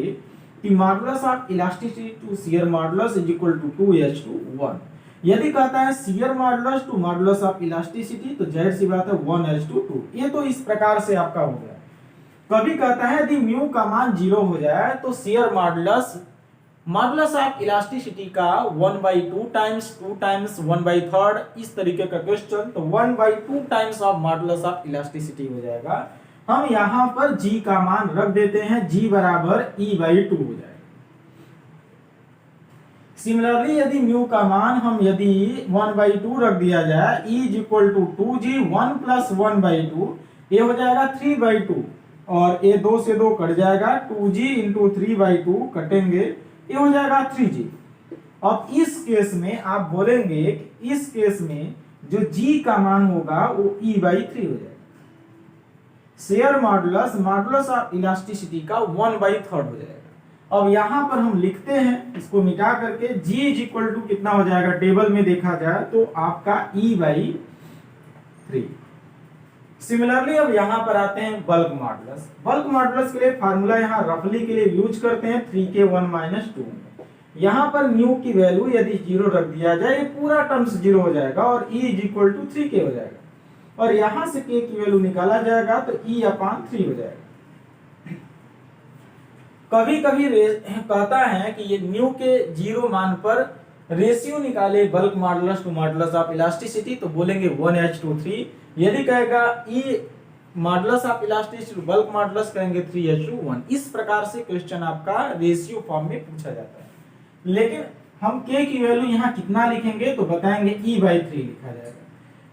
कि modulus of elasticity to shear modulus = 2:1। यदि कहता है shear modulus to modulus of elasticity तो जाहिर सी बात है 1:2। ये तो इस प्रकार से आपका हो गया। कभी कहता है यदि म्यू का मान 0 हो जाए तो शियर मॉडुलस ऑफ इलास्टिसिटी का 1/2 टाइम्स 2 टाइम्स 1/3, इस तरीके का क्वेश्चन, तो 1/2 times of modulus of elasticity हो जाएगा। हम यहां पर G का मान रख देते हैं, G = E/2 हो जाएगा। सिमिलरली यदि म्यू का मान हम यदि 1/2 रख दिया जाए, E = 2G 1 + 1/2, ये हो जाएगा 3/2, और ये 2 से 2 कट जाएगा, 2G × 3/2 कटेंगे, ये हो जाएगा 3G। अब इस केस में आप बोलेंगे कि इस केस में जो G का मान होगा वो E/3 हो जाएगा। शेयर मॉडुलस ऑफ इलास्टिसिटी का 1/3 हो जाएगा। अब यहां पर हम लिखते हैं, इसको मिटा करके G = कितना हो जाएगा, टेबल में देखा जाए तो आपका E/3। सिमिलरली अब यहां पर आते हैं बल्क मॉडुलस। बल्क मॉडुलस के लिए फार्मूला यहां रफली के लिए यूज करते हैं 3k1 - 2। यहां पर म्यू की वैल्यू यदि 0 रख दिया जाए, ये पूरा टर्म्स 0 हो जाएगा और E = 3k हो जाएगा, और यहां से k की वैल्यू निकाला जाएगा तो E/3 हो जाएगा। कभी कभी कहता है कि ये म्यू के 0 मान पर रेशियो निकाले bulk modulus to modulus of elasticity, तो बोलेंगे 1:3। यदि कहेगा E modulus of elasticity bulk modulus, कहेंगे 3:1। इस प्रकार से क्वेश्चन आपका रेशियो फॉर्म में पूछा जाता है। लेकिन हम k की वैल्यू यहाँ कितना लिखेंगे तो बताएंगे E/3 लिखा जाएगा।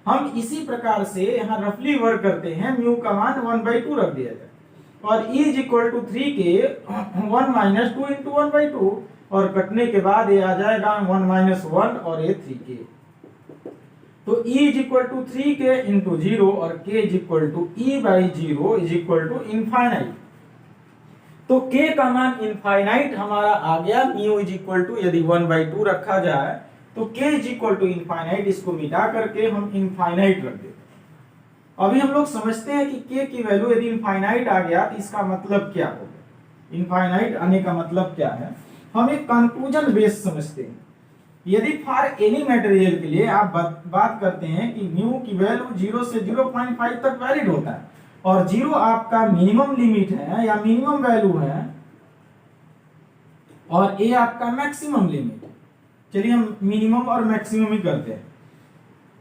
हम इसी प्रकार से यहाँ रफली वर्क करते हैं, म्यू का मान 1/2 रख दिया जाए और E इज इक्वल टू 3 के 1 माइनस 2 इंटू 1/2 और कटने के बाद ये आ जाएगा 1 माइनस 1 और ये 3k। तो E is equal to 3k into 0 और k is equal to E/0 is equal to infinite. तो k का मान इनफाइनाइट हमारा आ गया, म्यू इज इक्वल टू यदि 1/2 रखा जाए तो k is equal to infinite, इसको मिटा करके हम इनफाइनाइट रख देते हैं। अभी हम लोग समझते हैं कि k की वैल्यू यदि इनफाइनाइट आ गया तो इसका मतलब क्या होगा। इनफाइनाइट आने का मतलब क्या है, हम एक कंक्लूजन बेस समझते हैं। यदि फॉर एनी मटेरियल के लिए आप बात करते हैं कि म्यू की वैल्यू 0 से 0.5 तक वैलिड होता है और 0 आपका मिनिमम लिमिट है या मिनिमम वैल्यू है और a आपका मैक्सिमम लिमिट है। चलिए हम मिनिमम और मैक्सिमम ही करते हैं।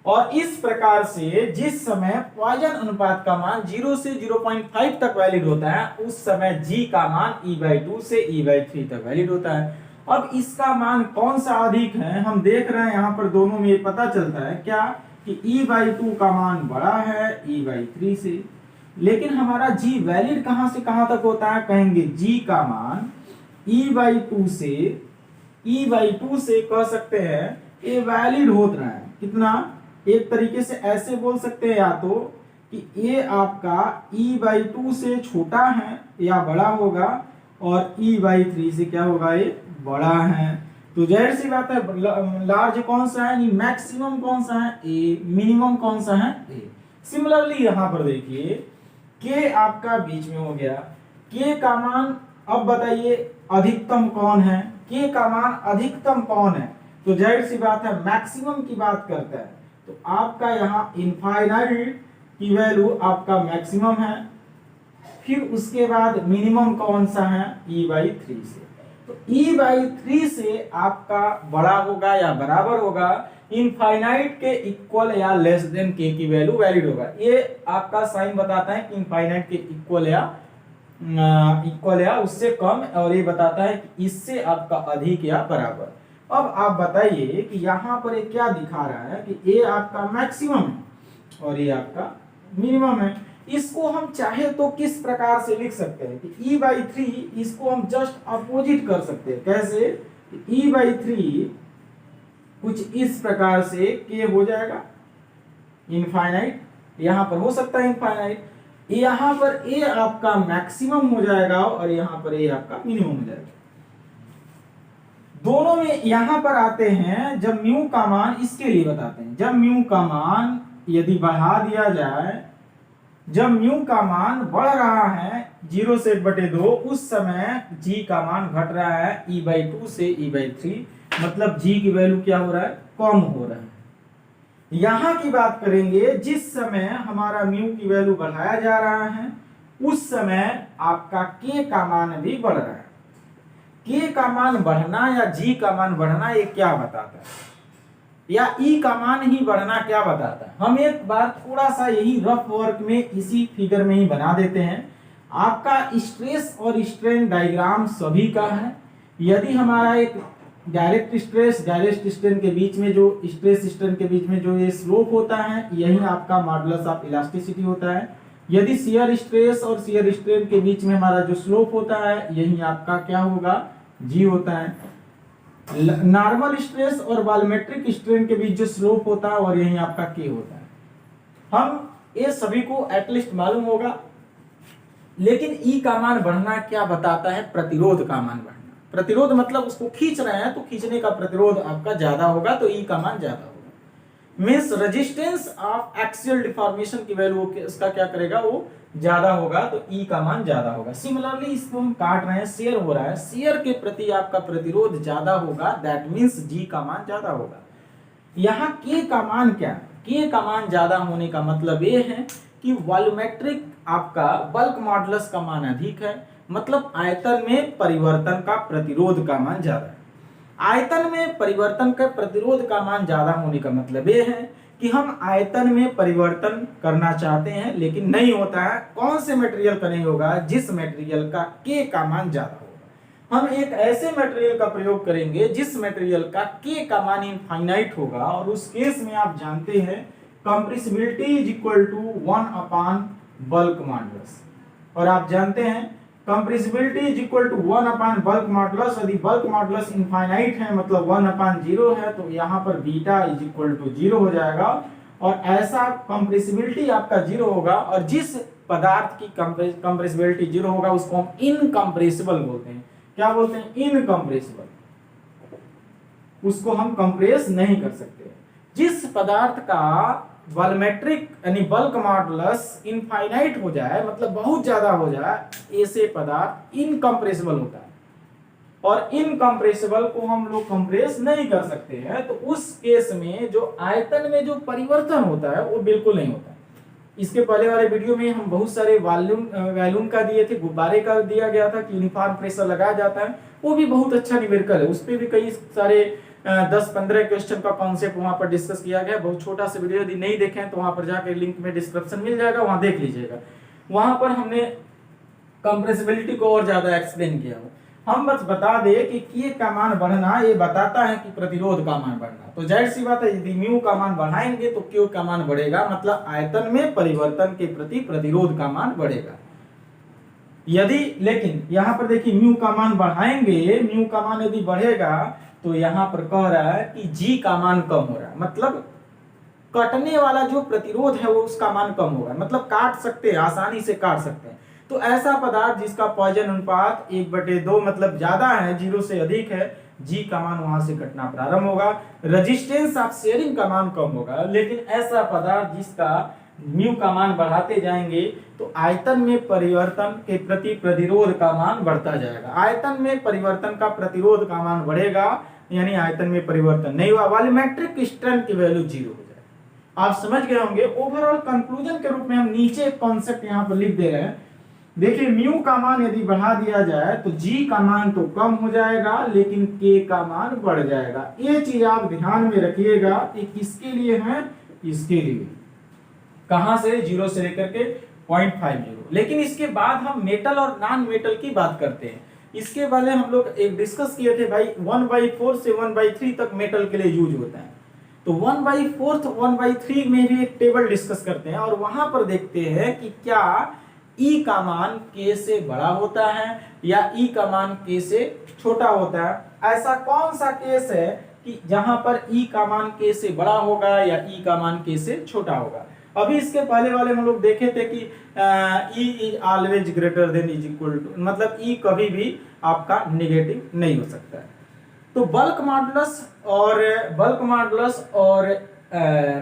और इस प्रकार से जिस समय पॉइजन अनुपात का मान 0 से 0.5 तक वैलिड होता है उस समय g का मान E/2 से E/3 तक वैलिड होता है। अब इसका मान कौन सा अधिक है, हम देख रहे हैं यहाँ पर दोनों में ये पता चलता है क्या कि E/2 का मान बड़ा है E/3 से, लेकिन हमारा g वैलिड कहां से कहां तक होता है, कहेंगे g का मान E/2 से कह सकते हैं ये वैलिड होता है कितना, एक तरीके से ऐसे बोल सकते हैं या तो कि ये आपका E/2 से छोटा है या बड़ा होगा और E/3 से क्या होगा, ये बड़ा है। तो जाहिर सी बात है लार्ज कौन सा है, मैक्सिमम कौन सा है ए, मिनिमम कौन सा है ए। सिमिलरली यहाँ पर देखिए के आपका बीच में हो गया, के का मान अब बताइए अधिकतम कौन है, के का मान अधिकतम कौन है, तो जाहिर सी बात है मैक्सिमम की बात करता है। तो आपका यहाँ इनफाइनाइट की वैल्यू आपका मैक्सिमम है, फिर उसके बाद मिनिमम कौन सा है E/3 से। तो E/3 से आपका बड़ा होगा या बराबर होगा इनफाइनाइट के इक्वल या लेस देन k की वैल्यू वैलिड होगा। ये आपका साइन बताता है कि इनफाइनाइट के इक्वल या उससे कम, और ये बताता है कि इससे आपका अधिक या बराबर। अब आप बताइए कि यहाँ पर ये क्या दिखा रहा है कि ये आपका मैक्सिमम है और ये आपका मिनिमम है। इसको हम चाहे तो किस प्रकार से लिख सकते हैं कि E/3 इसको हम जस्ट अपोजिट कर सकते हैं। कैसे, E/3 कुछ इस प्रकार से k हो जाएगा इनफाइनाइट, यहां पर हो सकता है इनफाइनाइट, यहां पर a आपका मैक्सिमम हो जाएगा और यहां पर a आपका मिनिमम हो जाएगा। दोनों में यहां पर आते हैं जब म्यू का मान, इसके लिए बताते हैं, जब म्यू का मान यदि बढ़ा दिया जाए, जब म्यू का मान बढ़ रहा है 0 से 1/2 उस समय g का मान घट रहा है E/2 से E/3, मतलब g की वैल्यू क्या हो रहा है, कम हो रहा है। यहां की बात करेंगे जिस समय हमारा म्यू की वैल्यू बढ़ाया जा रहा है उस समय आपका k का मान भी बढ़ रहा है। k का मान बढ़ना या g का मान बढ़ना ये क्या बताता है, या E का मान ही बढ़ना क्या बताता है। हम एक बार थोड़ा सा यही रफ वर्क में इसी फिगर में ही बना देते हैं। आपका स्ट्रेस और स्ट्रेन डायग्राम सभी का है। यदि हमारा एक डायरेक्ट स्ट्रेन के बीच में जो स्ट्रेस स्ट्रेन के बीच में जो ये स्लोप होता है यही आपका मॉडुलस ऑफ इलास्टिसिटी होता है। यदि शियर स्ट्रेस और शियर स्ट्रेन के बीच में हमारा जो स्लोप होता है यही आपका क्या होगा, जी होता है। नॉर्मल स्ट्रेस और वॉल्यूमेट्रिक स्ट्रेन के बीच जो स्लोप होता है और यही आपका के होता है। हम ये सभी को एटलीस्ट मालूम होगा, लेकिन ई का मान बढ़ना क्या बताता है, प्रतिरोध का मान बढ़ना। प्रतिरोध मतलब उसको खींच रहे हैं तो खींचने का प्रतिरोध आपका ज्यादा होगा तो ई का मान ज्यादा होगा। Means resistance of axial deformation की वैल्यू इसका क्या करेगा, वो ज्यादा होगा तो ई का मान ज्यादा होगा। सिमिलरली इसको हम काट रहे हैं, शेयर हो रहा है, शेयर के प्रति आपका प्रतिरोध ज्यादा होगा, दैट मींस जी का मान ज्यादा होगा। यहाँ के का मान क्या है, के का मान ज्यादा होने का मतलब ये है कि वॉल्यूमेट्रिक आपका बल्क मॉडुलस का मान अधिक है, मतलब आयतन में परिवर्तन का प्रतिरोध का मान ज्यादा है। आयतन में परिवर्तन का प्रतिरोध का मान ज्यादा होने का मतलब ये है कि हम आयतन में परिवर्तन करना चाहते हैं लेकिन नहीं होता है। कौन से मटेरियल का नहीं होगा, जिस मटेरियल का के का मान ज्यादा होगा। हम एक ऐसे मटेरियल का प्रयोग करेंगे जिस मटेरियल का K का मान इनफाइनाइट होगा, और उस केस में आप जानते हैं compressibility is equal to 1 upon bulk modulus, और आप जानते हैं compressibility is equal to 1 upon bulk modulus. यदि बल्क मॉडुलस इनफाइनाइट है मतलब 1 अपान 0 है, तो यहाँ पर बीटा इज इक्वल टू 0 हो जाएगा, और ऐसा कंप्रेसिबिलिटी आपका 0 होगा, और जिस पदार्थ की कंप्रेसिबिलिटी 0 होगा उसको हम इनकंप्रेसिबल बोलते हैं। क्या बोलते हैं? इनकंप्रेसिबल, उसको हम कंप्रेस नहीं कर सकते। जिस पदार्थ का वॉल्यूमेट्रिक यानी बल्क मॉडुलस इनफाइनाइट हो जाए मतलब बहुत ज्यादा हो जाए, ऐसे पदार्थ इनकंप्रेसिबल होता है, और इनकंप्रेसिबल को हम लोग कंप्रेस नहीं कर सकते हैं। तो उस केस में जो आयतन में जो परिवर्तन होता है वो बिल्कुल नहीं होता। इसके पहले वाले वीडियो में हम बहुत सारे वॉल्यूम का दिए थे, गुब्बारे का दिया गया था कि यूनिफॉर्म प्रेशर लगाया जाता है, वो भी बहुत अच्छा न्यूमेरिकल है। उस पर भी कई सारे 10-15 क्वेश्चन का कॉन्सेप्ट वहां पर डिस्कस किया गया। बहुत छोटा सा वीडियो, यदि नहीं देखें तो वहां पर जाकर लिंक में डिस्क्रिप्शन मिल जाएगा, वहां देख लीजिएगा। वहां पर हमने कंप्रेसिबिलिटी को और ज्यादा एक्सप्लेन किया हो। हम बस बता दे कि K का मान बढ़ना ये बताता है कि प्रतिरोध का मान बढ़ना। तो जाहिर सी बात है यदि म्यू का मान बढ़ाएंगे तो Q का मान बढ़ेगा, मतलब आयतन में परिवर्तन के प्रति प्रतिरोध का मान बढ़ेगा। यदि लेकिन यहाँ पर देखिए म्यू का मान बढ़ाएंगे, म्यू का मान यदि बढ़ेगा तो यहाँ पर कह रहा है कि G का मान कम हो रहा है, मतलब कटने वाला जो प्रतिरोध है वो उसका मान कम होगा, मतलब काट सकते हैं, आसानी से काट सकते हैं। तो ऐसा पदार्थ जिसका पॉइजन अनुपात 1/2 मतलब ज्यादा है, 0 से अधिक है, G का मान वहां से घटना प्रारंभ होगा। रेजिस्टेंस ऑफ शेयरिंग का मान कम होगा। लेकिन ऐसा पदार्थ जिसका म्यू का मान बढ़ाते जाएंगे तो आयतन में परिवर्तन के प्रति प्रतिरोध का मान बढ़ता जाएगा। आयतन में परिवर्तन का प्रतिरोध का मान बढ़ेगा, यानी आयतन में परिवर्तन नहीं हुआ, वॉल्यूमेट्रिक स्ट्रेंथ की वैल्यू 0 हो जाएगी। आप समझ गए होंगे। ओवरऑल कंक्लूजन के रूप में हम नीचे एक कॉन्सेप्ट यहाँ पर लिख दे रहे हैं। देखिए म्यू का मान यदि बढ़ा दिया जाए तो G का मान तो कम हो जाएगा लेकिन K का मान बढ़ जाएगा। ये चीज आप ध्यान में रखिएगा। ये किसके लिए है? इसके लिए। कहां से? 0 से लेकर के 0.50। लेकिन इसके बाद हम मेटल और नॉन मेटल की बात करते हैं। इसके पहले हम लोग एक डिस्कस किए थे भाई 1/4 से 1/3 तक मेटल के लिए यूज होता है। तो 1/4 1/3 में भी एक टेबल डिस्कस करते हैं और वहां पर देखते हैं कि क्या E का मान K से बड़ा होता है या E का मान K से छोटा होता है। ऐसा कौन सा केस है कि जहां पर E का मान K से बड़ा होगा या E का मान K से छोटा होगा। अभी इसके पहले वाले हम लोग देखे थे कि E is always greater than is equal to, मतलब E कभी भी आपका नेगेटिव नहीं हो सकता है। तो बल्क मॉडुलस और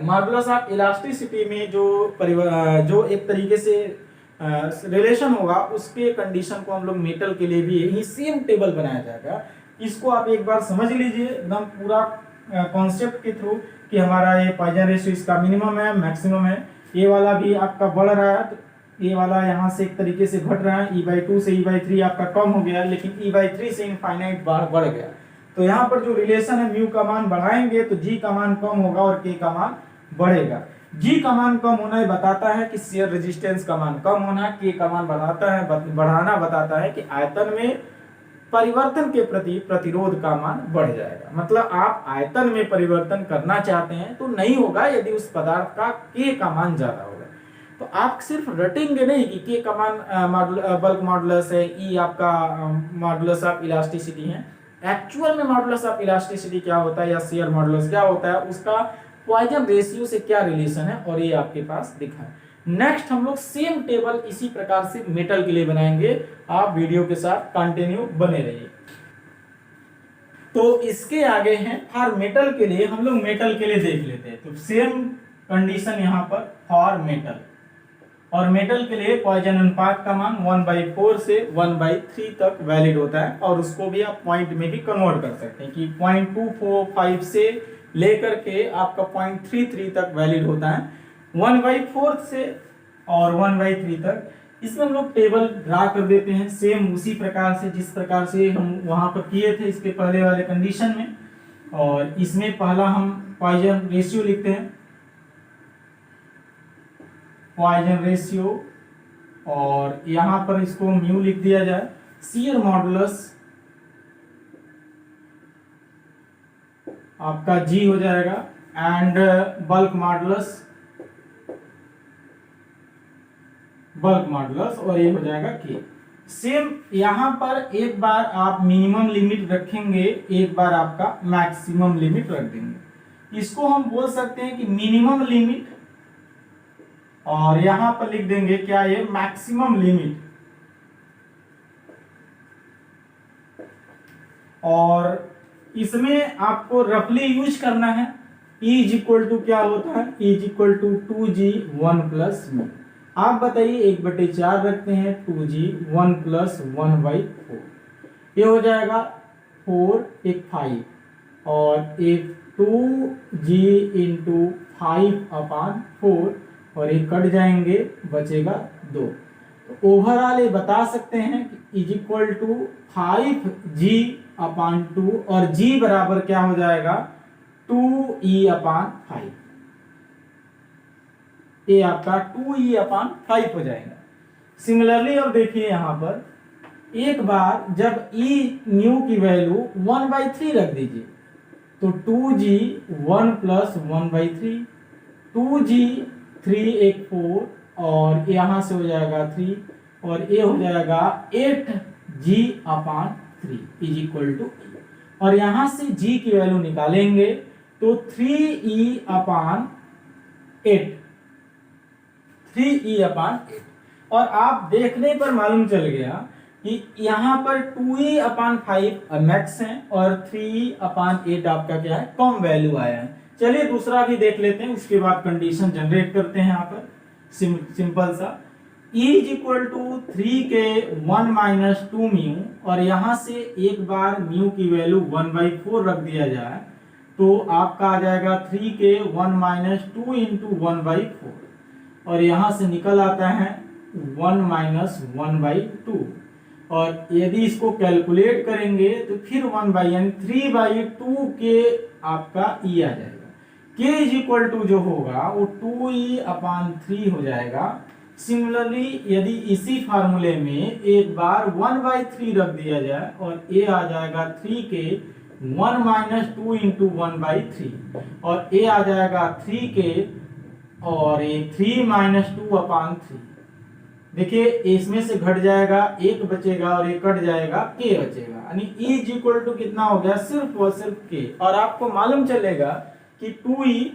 मॉडुलस ऑफ इलास्टिसिटी में जो एक तरीके से रिलेशन होगा, उसके कंडीशन को हम लोग मेटल के लिए भी यही सेम टेबल बनाया जाएगा। इसको आप एक बार समझ लीजिए एकदम पूरा कॉन्सेप्ट के थ्रू कि हमारा ये पॉइजन रेशियो इसका मिनिमम है, मैक्सिमम है। ये वाला भी आपका बढ़ रहा है, तो ये वाला यहाँ से एक तरीके से घट रहा है। E/2 से E/3 आपका कम हो गया, लेकिन E/3 से इनफाइनाइट बढ़ गया। तो यहाँ पर जो रिलेशन है म्यू का मान बढ़ाएंगे तो G का मान कम होगा और K का मान बढ़ेगा। G का मान कम होना बताता है कि शियर रेजिस्टेंस का मान कम होना, K का मान बढ़ाना बताता है कि आयतन में परिवर्तन के प्रति प्रतिरोध का मान बढ़ जाएगा। मतलब आप आयतन में परिवर्तन करना चाहते हैं तो नहीं होगा यदि उस पदार्थ का K का मान ज्यादा होगा। तो आप सिर्फ रटेंगे नहीं कि K का मान बल्क मॉडुलस है, E आपका मॉडुलस ऑफ इलास्टिसिटी है। एक्चुअल में मॉडुलस ऑफ इलास्टिसिटी क्या होता है या शियर मॉडुलस क्या होता है, उसका पॉइजन रेशियो से क्या रिलेशन है, और ये आपके पास दिखा है। नेक्स्ट हम लोग सेम टेबल इसी प्रकार से मेटल के लिए बनाएंगे। आप वीडियो के साथ कंटिन्यू बने रहिए। तो इसके आगे हैं फॉर मेटल के लिए, हम लोग मेटल के लिए देख लेते हैं। तो सेम कंडीशन यहाँ पर फॉर मेटल, और मेटल के लिए पॉइजन अनुपात का मान 1/4 से 1/3 तक वैलिड होता है, और उसको भी आप पॉइंट में भी कन्वर्ट कर सकते हैं कि 0.245 से लेकर के आपका 0.33 तक वैलिड होता है, 1/4 से और 1/3 तक। इसमें हम लोग टेबल ड्रा कर देते हैं सेम उसी प्रकार से जिस प्रकार से हम वहां पर किए थे इसके पहले वाले कंडीशन में। और इसमें पहला हम पॉइजन रेशियो लिखते हैं, पॉइजन रेशियो, और यहां पर इसको म्यू लिख दिया जाए। शियर मॉडुलस आपका जी हो जाएगा एंड बल्क मॉडुलस और ये हो जाएगा के। सेम यहाँ पर एक बार आप मिनिमम लिमिट रखेंगे, एक बार आपका मैक्सिमम लिमिट रख देंगे। इसको हम बोल सकते हैं कि मिनिमम लिमिट, और यहां पर लिख देंगे क्या, ये मैक्सिमम लिमिट। और इसमें आपको रफली यूज करना है। E इज इक्वल टू क्या होता है, E is equal to 2G 1 plus mu. आप बताइए 1/4 रखते हैं, 2G 1 प्लस 1/4, ये हो जाएगा 4 एक 5 और एक 2G इंटू 5/4 और ये कट जाएंगे, बचेगा 2। तो ओवरऑल ये बता सकते हैं कि इज इक्वल टू 5G/2 और G बराबर क्या हो जाएगा 2E/5। ये आपका 2E/5 हो जाएगा। सिमिलरली अब देखिए यहां पर एक बार जब E न्यू की वैल्यू 1/3 रख दीजिए, तो 2G 1 प्लस 1/3, 2G 3 एक 4 और यहां से हो जाएगा 3 और ये हो जाएगा 8G/3 इज इक्वल टू। और यहां से G की वैल्यू निकालेंगे तो 3E/8 और आप देखने पर मालूम चल गया कि यहां पर 2E/5 मैक्स है और 3E/8 आपका क्या है, कम वैल्यू आया है। चलिए दूसरा भी देख लेते हैं, उसके बाद कंडीशन जनरेट करते हैं। यहाँ पर सिंपल सा E इज इक्वल टू 3 के 1 माइनस 2 म्यू, और यहां से एक बार म्यू की वैल्यू 1/4 रख दिया जाए तो आपका आ जाएगा 3 के 1 माइनस 2 इंटू 1/4 और यहां से निकल आता है 1 माइनस 1/2। और यदि इसको कैलकुलेट करेंगे तो फिर 3/2 के आपका E आ जाएगा। K इज इक्वल टू जो होगा वो 2E/3 हो जाएगा। सिमिलरली यदि इसी फार्मूले में एक बार 1/3 रख दिया जाए और A आ जाएगा 3 के 1 माइनस 2 इंटू 1/3 और A आ जाएगा 3 के और ये 3 माइनस 2/3। देखिए इसमें से घट जाएगा, एक बचेगा और एक कट जाएगा, K बचेगा, यानी E इज इक्वल टू कितना हो गया, सिर्फ और सिर्फ K। और आपको मालूम चलेगा कि 2E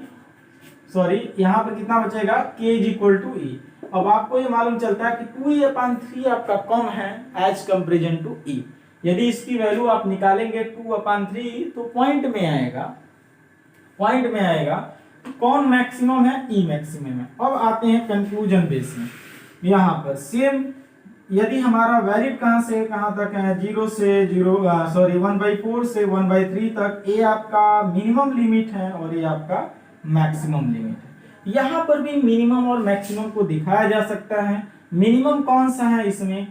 यहाँ पर कितना बचेगा, K is equal to E। अब आपको ये मालूम चलता है कि 2E/3 आपका कम है एज कंपेरिजन टू E। यदि इसकी वैल्यू आप निकालेंगे 2/3 तो पॉइंट में आएगा। कौन मैक्सिमम है, E मैक्सिमम है। अब आते हैं कंक्लूजन बेस में। यहाँ पर सेम यदि हमारा वैलिड कहां से कहां तक है, 1/4 से 1/3 तक, ये आपका मिनिमम लिमिट है और ये आपका मैक्सिमम लिमिट है। यहाँ पर भी मिनिमम और मैक्सिमम को दिखाया जा सकता है। मिनिमम कौन सा है इसमें,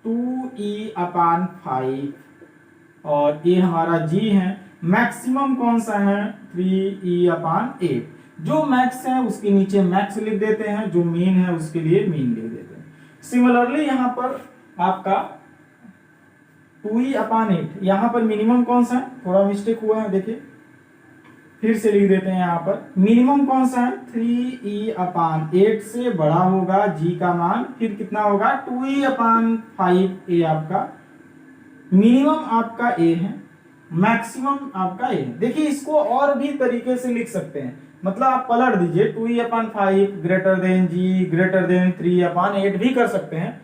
2E/5 और ये हमारा G है। मैक्सिमम कौन सा है, 3E/8। जो मैक्स है उसके नीचे मैक्स लिख देते हैं, जो मीन है उसके लिए मीन लिख देते हैं। सिमिलरली यहाँ पर आपका 2E/8, यहाँ पर मिनिमम कौन सा है, थोड़ा मिस्टेक हुआ है, देखिए फिर से लिख देते हैं। यहाँ पर मिनिमम कौन सा है, 3E/8 से बड़ा होगा G का मान, फिर कितना होगा 2E/5। ए आपका मिनिमम आपका A है, मैक्सिमम आपका A। देखिए इसको और भी तरीके से लिख सकते हैं, मतलब आप पलट दीजिए, 2E/5 greater than G greater than 3E/8 भी कर सकते हैं।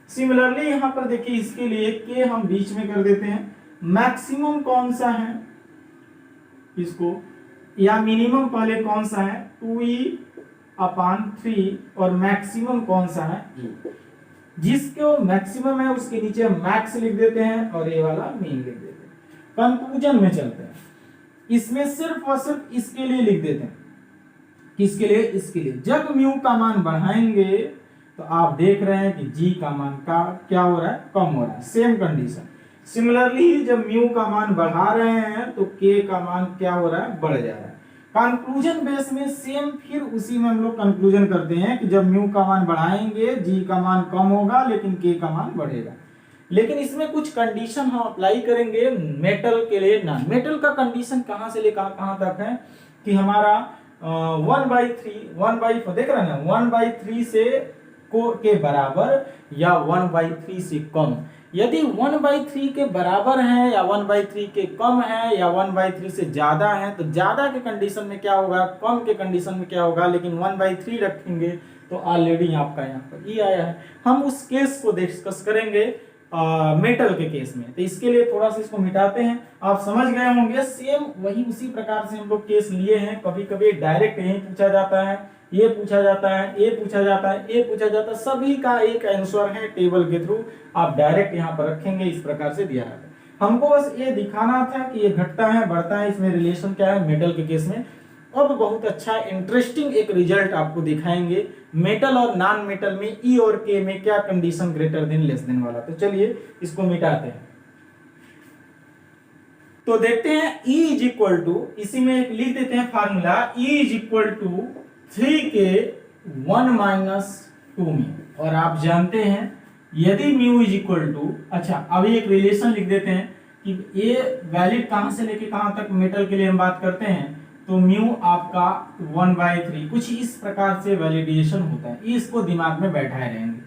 सिमिलरली यहाँ पर देखिए इसके लिए K हम बीच में कर देते हैं। मैक्सिमम कौन सा है इसको, या मिनिमम पहले कौन सा है, 2E/3 और मैक्सिमम कौन सा है E। जिसको मैक्सिमम है उसके नीचे मैक्स लिख देते हैं और ये वाला मीन लिख देते हैं। कंक्लूजन में चलते हैं, इसमें सिर्फ और सिर्फ इसके लिए लिख देते हैं। किसके लिए, इसके लिए जब म्यू का मान बढ़ाएंगे तो आप देख रहे हैं कि G का मान का क्या हो रहा है, कम हो रहा है। Same condition. सिमिलरली जब म्यू का मान बढ़ा रहे हैं तो K का मान क्या हो रहा है, बढ़ जा रहा है। कंक्लूजन बेस में सेम फिर उसी में हम लोग कंक्लूजन करते हैं कि जब म्यू का मान बढ़ाएंगे G का मान कम होगा लेकिन K का मान बढ़ेगा। लेकिन इसमें कुछ कंडीशन हम अप्लाई करेंगे मेटल के लिए। नॉन मेटल का कंडीशन कहां से लेकर कहां तक है कि हमारा 1/3 देख रहे हैं ना, 1/3 से के बराबर या 1/3 से कम। यदि 1/3 के बराबर है या 1/3 के कम है या 1/3 से ज्यादा है, तो ज्यादा के कंडीशन में क्या होगा, कम के कंडीशन में क्या होगा, लेकिन 1/3 रखेंगे तो ऑलरेडी आपका यहाँ पर ई आया है। हम उस केस को डिस्कस करेंगे मेटल के केस में। तो इसके लिए थोड़ा सा इसको मिटाते हैं। आप समझ गए होंगे, सेम वही उसी प्रकार से हम लोग केस लिए हैं। कभी कभी डायरेक्ट यही पूछा जाता है, ये पूछा जाता है, ये पूछा जाता है, ये पूछा जाता है, सभी का एक आंसर है टेबल के थ्रू। आप डायरेक्ट यहाँ पर रखेंगे, इस प्रकार से दिया है। हमको बस ये दिखाना था कि ये घटता है बढ़ता है, इसमें रिलेशन क्या है मेटल के केस में। अब बहुत अच्छा इंटरेस्टिंग एक रिजल्ट आपको दिखाएंगे मेटल और नॉन मेटल में ई और के में क्या condition greater than less than वाला। तो चलिए इसको मिटाते हैं। तो देखते हैं E इज इक्वल टू, इसी में एक लिख देते हैं formula, E is equal to 3k 1 - 2 में। और आप जानते हैं यदि म्यू इज इक्वल टू, अच्छा अभी एक रिलेशन लिख देते हैं कि ये वैलिड कहां से लेके कहां तक मेटल के लिए हम बात करते हैं, तो म्यू आपका 1/3 कुछ इस प्रकार से वैलिडेशन होता है। इसको दिमाग में बैठाए रहेंगे।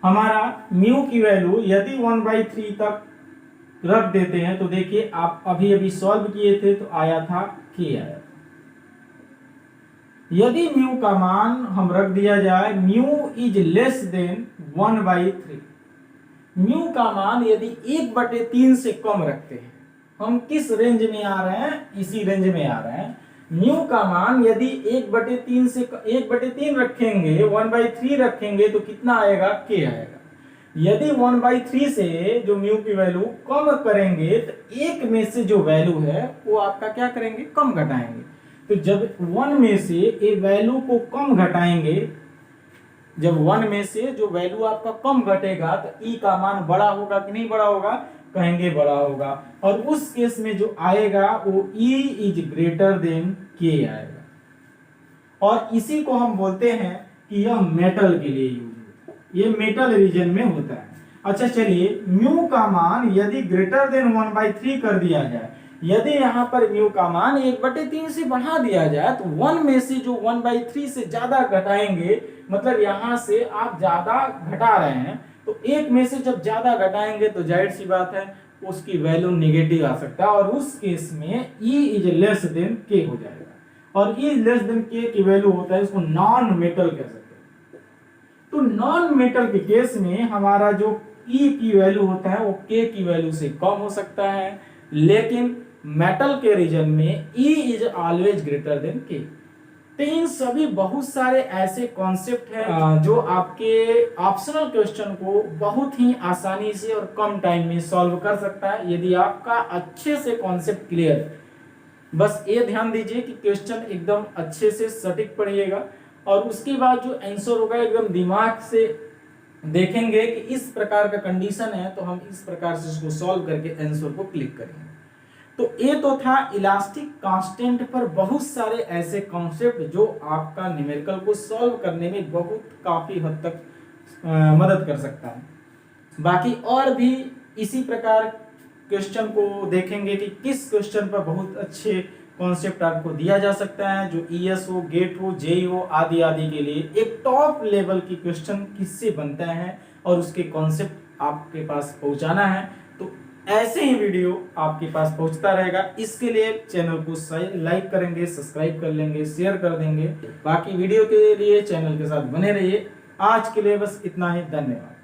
हमारा म्यू की वैल्यू यदि 1/3 तक रख देते हैं, तो देखिए आप अभी अभी सॉल्व किए थे तो आया था के आया था। यदि म्यू का मान हम रख दिया जाए mu is less than 1/3, mu का मान यदि 1/3 से कम रखते हैं, हम किस रेंज में आ रहे हैं, इसी रेंज में आ रहे हैं। म्यू का मान यदि 1/3 से 1/3 रखेंगे, 1/3 रखेंगे तो कितना आएगा, के आएगा। यदि 1/3 से जो म्यू की वैल्यू कम करेंगे तो एक में से जो वैल्यू है वो आपका क्या करेंगे, कम घटाएंगे। तो जब 1 में से एक वैल्यू को कम घटाएंगे, जब 1 में से जो वैल्यू आपका कम घटेगा तो ई का मान बड़ा होगा कि नहीं बड़ा होगा, कहेंगे बड़ा होगा। और उस केस में जो आएगा वो E इज ग्रेटर देन के आएगा। और इसी को हम बोलते हैं कि यह मेटल के लिए यूज होता है, ये मेटल रीजन में होता है। अच्छा चलिए, म्यू का मान यदि ग्रेटर देन 1/3 कर दिया जाए, यदि यहाँ पर म्यू का मान 1/3 से बढ़ा दिया जाए, तो 1 में से जो 1/3 से ज्यादा घटाएंगे, मतलब यहाँ से आप ज्यादा घटा रहे हैं, तो एक में से जब ज्यादा घटाएंगे तो जाहिर सी बात है उसकी वैल्यू नेगेटिव आ सकता है। और उस केस में E इज लेस देन के हो जाएगा। और E इज लेस देन के की वैल्यू होता है, इसको नॉन मेटल कह सकते हैं। तो नॉन मेटल के केस में हमारा जो E की वैल्यू होता है वो K की वैल्यू से कम हो सकता है, लेकिन मेटल के रीजन में E is always greater then K। तो इन सभी बहुत सारे ऐसे कॉन्सेप्ट हैं जो आपके ऑप्शनल क्वेश्चन को बहुत ही आसानी से और कम टाइम में सॉल्व कर सकता है, यदि आपका अच्छे से कॉन्सेप्ट क्लियर है। बस ये ध्यान दीजिए कि क्वेश्चन एकदम अच्छे से सटीक पढ़िएगा, और उसके बाद जो आंसर होगा एकदम दिमाग से देखेंगे कि इस प्रकार का कंडीशन है तो हम इस प्रकार से इसको सॉल्व करके आंसर को क्लिक करेंगे। तो ये तो था इलास्टिक कांस्टेंट पर बहुत सारे ऐसे कॉन्सेप्ट जो आपका न्यूमेरिकल को सॉल्व करने में बहुत काफी हद तक मदद कर सकता है। बाकी और भी इसी प्रकार क्वेश्चन को देखेंगे कि किस क्वेश्चन पर बहुत अच्छे कॉन्सेप्ट आपको दिया जा सकता है, जो ईएस हो, गेट हो, जेई हो, आदि आदि के लिए एक टॉप लेवल की क्वेश्चन किससे बनता है और उसके कॉन्सेप्ट आपके पास पहुंचाना है। तो ऐसे ही वीडियो आपके पास पहुंचता रहेगा। इसके लिए चैनल को लाइक करेंगे, सब्सक्राइब कर लेंगे, शेयर कर देंगे। बाकी वीडियो के लिए चैनल के साथ बने रहिए। आज के लिए बस इतना ही, धन्यवाद।